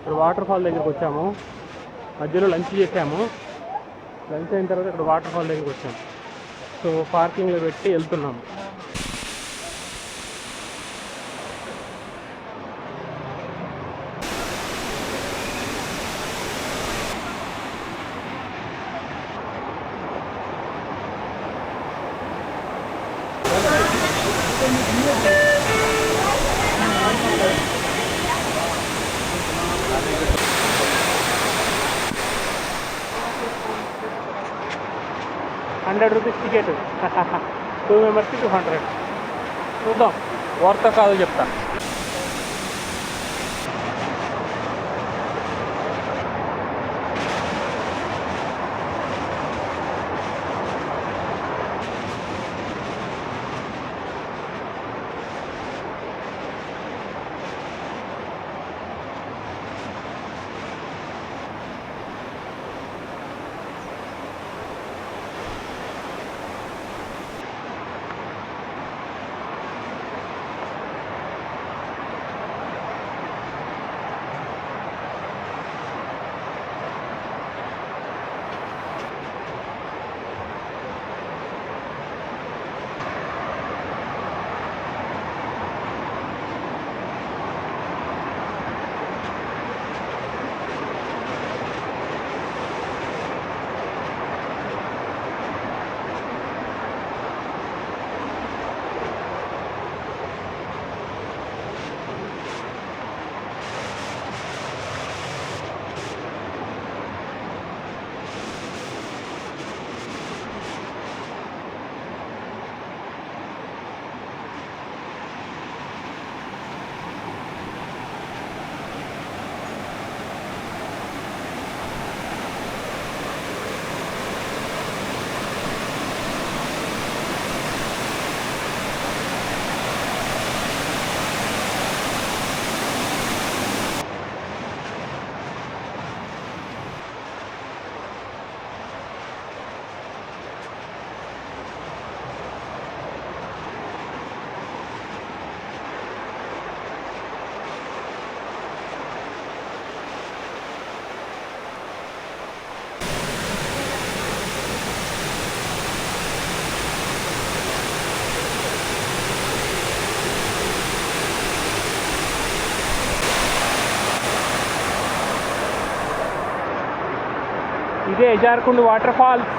ఇక్కడ water fall దగ్గరికి వచ్చాము. మధ్యలో లంచ్ చేసాము. లంచ్ అయిన తర్వాత ఇక్కడ వాటర్ ఫాల్ దగ్గరికి వచ్చాము. సో పార్కింగ్లో పెట్టి వెళ్తున్నాము. ₹100 టికెట్. 2 మెంబర్స్కి 200. చూద్దాం వర్త్ కాదో చెప్తా. ఇదే జార్కుండ్ వాటర్ ఫాల్స్.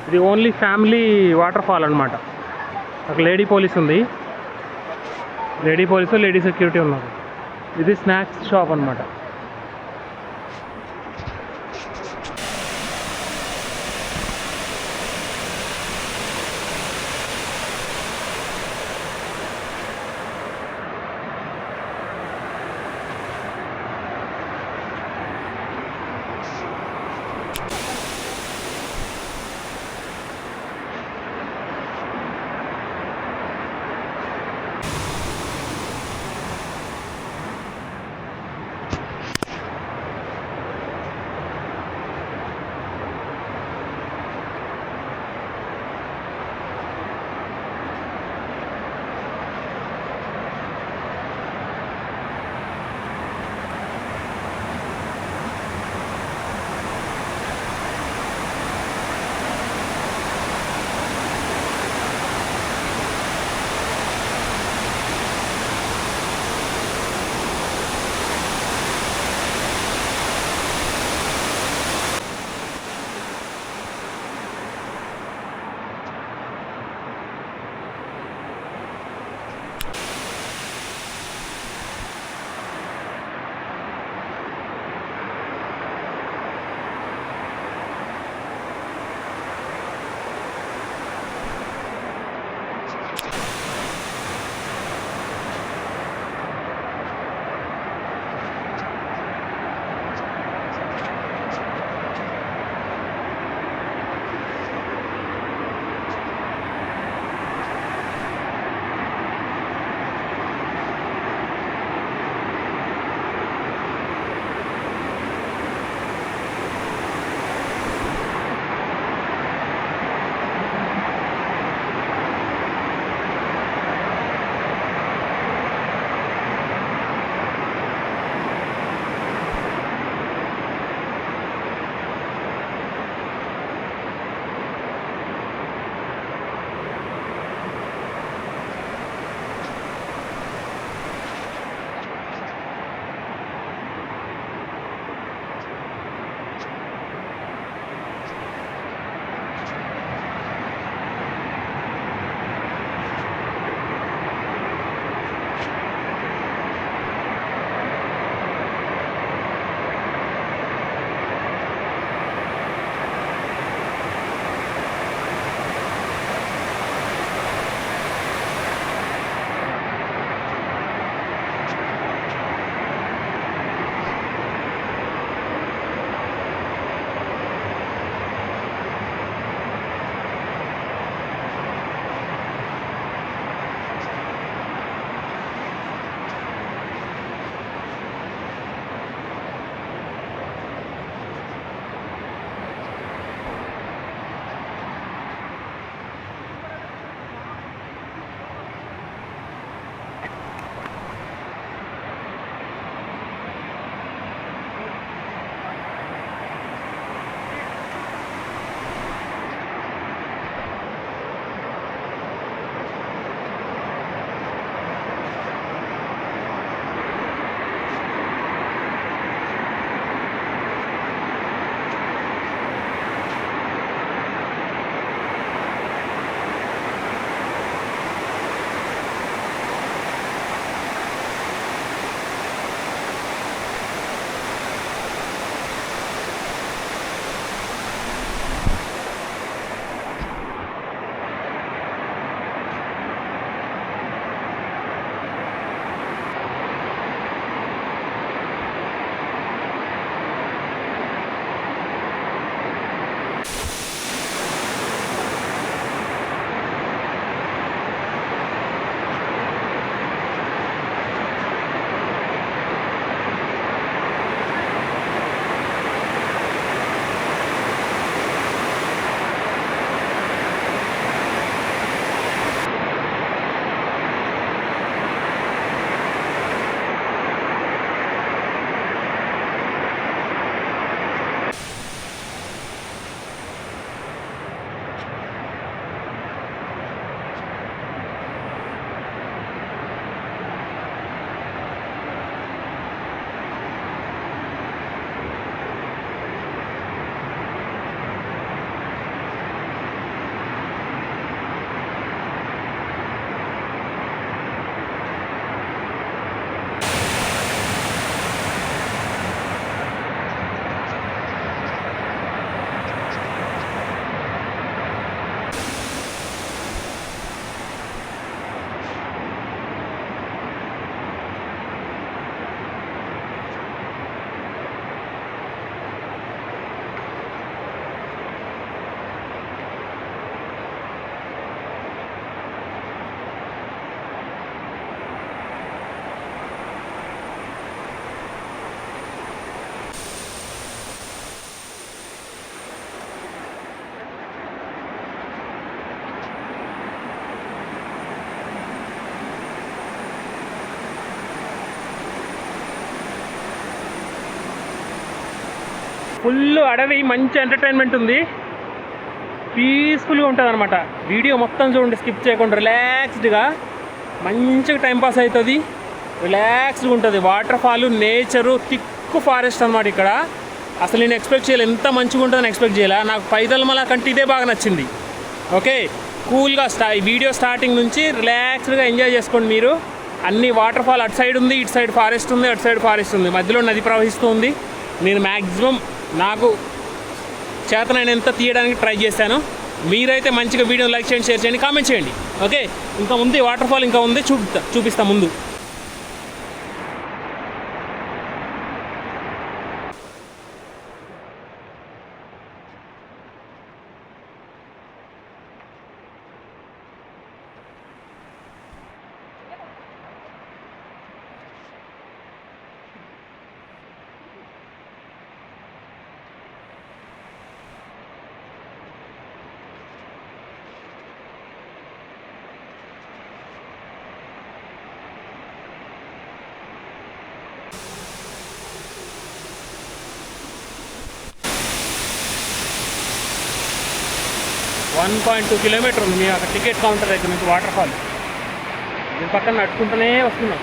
ఇది ఓన్లీ ఫ్యామిలీ వాటర్ ఫాల్ అనమాట. అక్కడ లేడీ పోలీస్ ఉంది, లేడీ పోలీసు లేడీ సెక్యూరిటీ ఉన్నారు. ఇది స్నాక్స్ షాప్ అనమాట. ఫుల్ అడవి, మంచి ఎంటర్టైన్మెంట్ ఉంది, పీస్ఫుల్గా ఉంటుంది అనమాట. వీడియో మొత్తం చూడండి, స్కిప్ చేయకుండా రిలాక్స్డ్గా మంచిగా టైంపాస్ అవుతుంది, రిలాక్స్డ్గా ఉంటుంది. Water fall, nature, thick forest అనమాట ఇక్కడ. అసలు నేను ఎక్స్పెక్ట్ చేయలేదు, ఎంత మంచిగా ఉంటుందని ఎక్స్పెక్ట్ చేయలే. నాకు పైదల్మల కంటే ఇదే బాగా నచ్చింది. ఓకే, కూల్గా వీడియో స్టార్టింగ్ నుంచి రిలాక్స్డ్గా ఎంజాయ్ చేసుకోండి మీరు. అన్ని వాటర్ ఫాల్ అటు సైడ్ ఉంది, ఇటు సైడ్ ఫారెస్ట్ ఉంది, అటు సైడ్ ఫారెస్ట్ ఉంది, మధ్యలో నది ప్రవహిస్తూ ఉంది. నేను మ్యాక్సిమం నాకు చేతనైనంత తీయడానికి ట్రై చేశాను. మీరైతే మంచిగా వీడియో లైక్ చేయండి, షేర్ చేయండి, కామెంట్ చేయండి. ఓకే, ఇంకా ఉంది వాటర్ ఫాల్, ఇంకా ఉంది, చూపిస్తా ముందు. వన్ 1.2 కిలోమీటర్ ఉంది మీ అక్కడ టికెట్ కౌంటర్ దగ్గర నుంచి వాటర్ ఫాల్. దీని పక్కన నడుచుకుంటూనే వస్తున్నాం.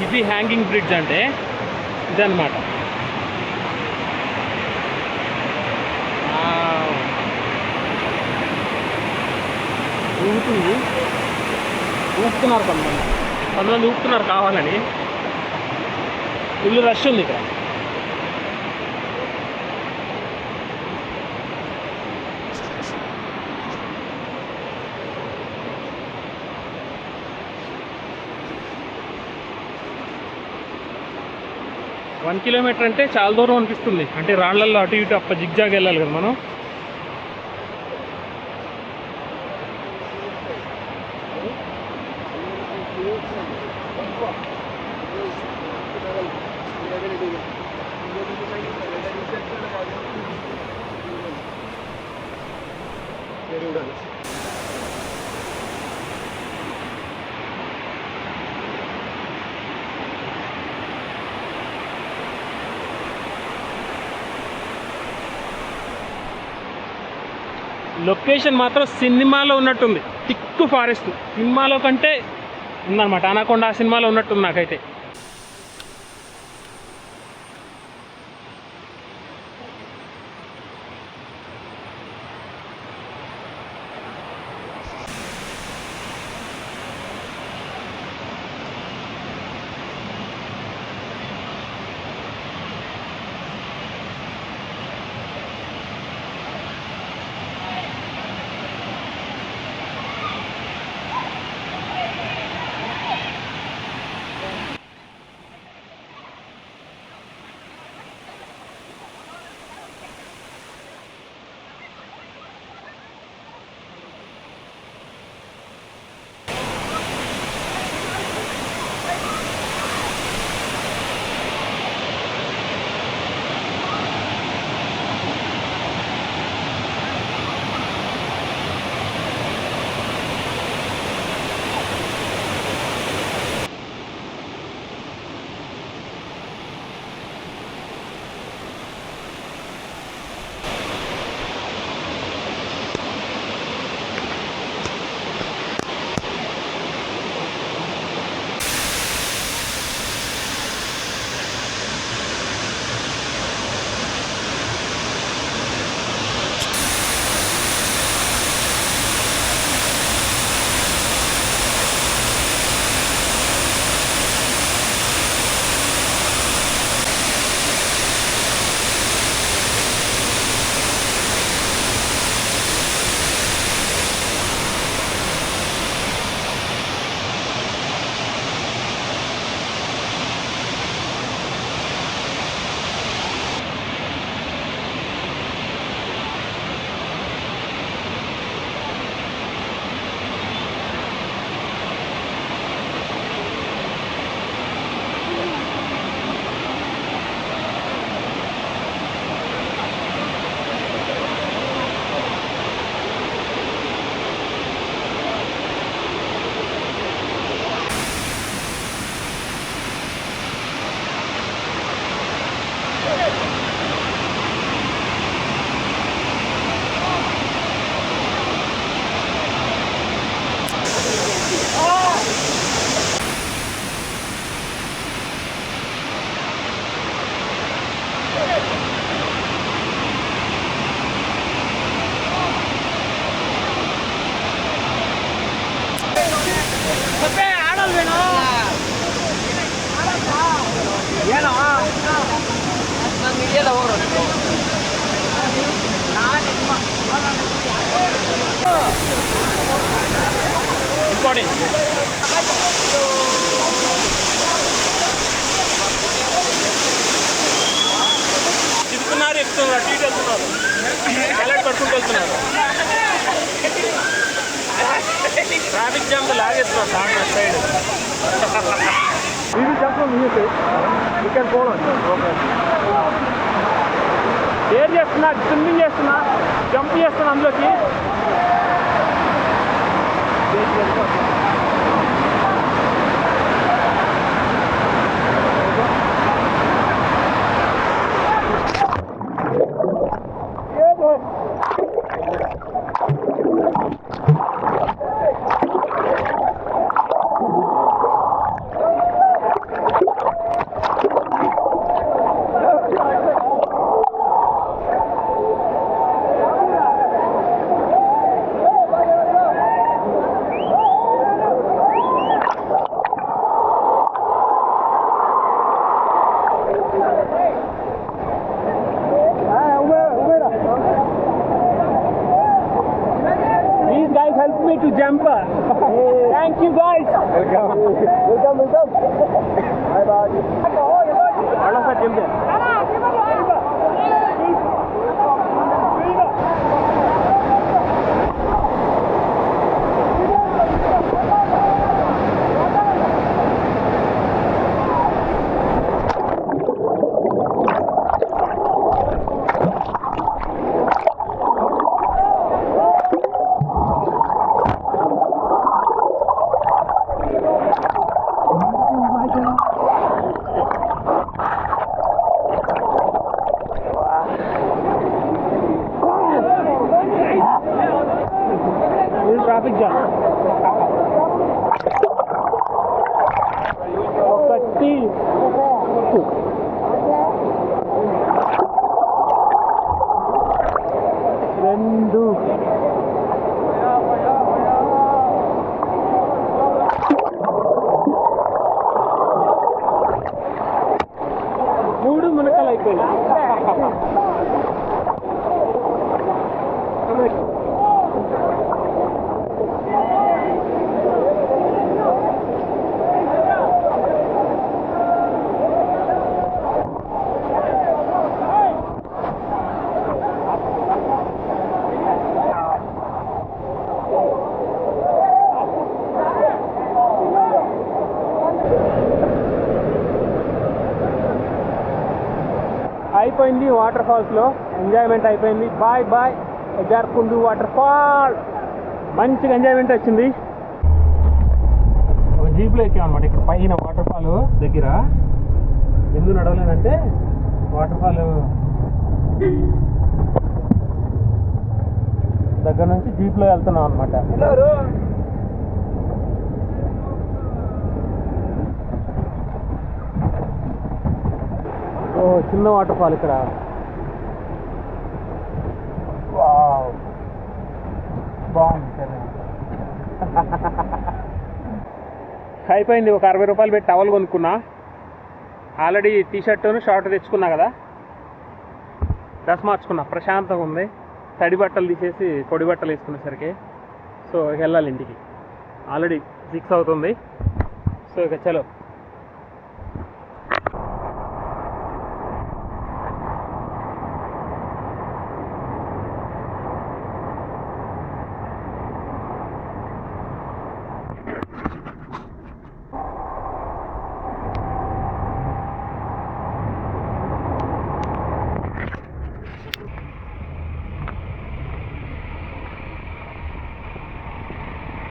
ఇది హ్యాంగింగ్ బ్రిడ్జ్ అంటే ఇదన్నమాట. ఊపుతుంది, ఊపుతున్నారు కొంతమంది ఊపుతున్నారు కావాలని. ఫుల్ రష్ ఉంది ఇక్కడ. వన్ కిలోమీటర్ అంటే చాలా దూరం అనిపిస్తుంది. అంటే రాళ్లల్లో అటు ఇటు జిగ్జాగ్ వెళ్ళాలి కదా మనం. లొకేషన్ మాత్రం సినిమాలో ఉన్నట్టుంది, థిక్ ఫారెస్ట్. సినిమాలో కంటే ఉందన్నమాట, అనకొండ ఆ సినిమాలో ఉన్నట్టుంది నాకైతే. ఇంపార్టెంట్ తిరుగుతున్నారు, ఎక్కుతున్నారు, టీటీ వెళ్తున్నారు, అలర్ట్ పడుకుంటూ వెళ్తున్నారు. ట్రాఫిక్ జామ్ లాగేస్తున్నారు సార్ సైడ్. ఏం చేస్తున్నా, స్విమ్మింగ్ చేస్తున్నా, జంప్ చేస్తున్నా అందులోకి. Help me to jump. Thank you guys. Welcome. Bye bye. All of us jump there. Traffic jam ఒకటి రెండు మూడు మునకలు అయిపోయినాయి. అయిపోయింది వాటర్ ఫాల్స్లో ఎంజాయ్మెంట్ అయిపోయింది. బాయ్ బాయ్ ఎజార్కుండు వాటర్ ఫాల్. మంచిగా ఎంజాయ్మెంట్ వచ్చింది. ఒక జీప్లో ఎక్కామన్నమాట. ఇక్కడ పైన వాటర్ ఫాల్ దగ్గర ఎందుకు నడవలేదంటే వాటర్ ఫాల్ దగ్గర నుంచి జీప్లో వెళ్తున్నాం అనమాట. ఓ చిన్న వాటర్ ఫాల్ ఇక్కడ. బాగుంది. అయిపోయింది. ఒక 60 రూపాయలు పెట్టి టవల్ కొనుక్కున్నా. ఆల్రెడీ టీషర్టును షార్ట్ తెచ్చుకున్నా కదా, డ్రెస్ మార్చుకున్నా. ప్రశాంతంగా ఉంది. తడి బట్టలు తీసేసి పొడి బట్టలు వేసుకునేసరికి. సో వెళ్ళాలి ఇంటికి. ఆల్రెడీ 6 అవుతుంది. సో ఇక చలో.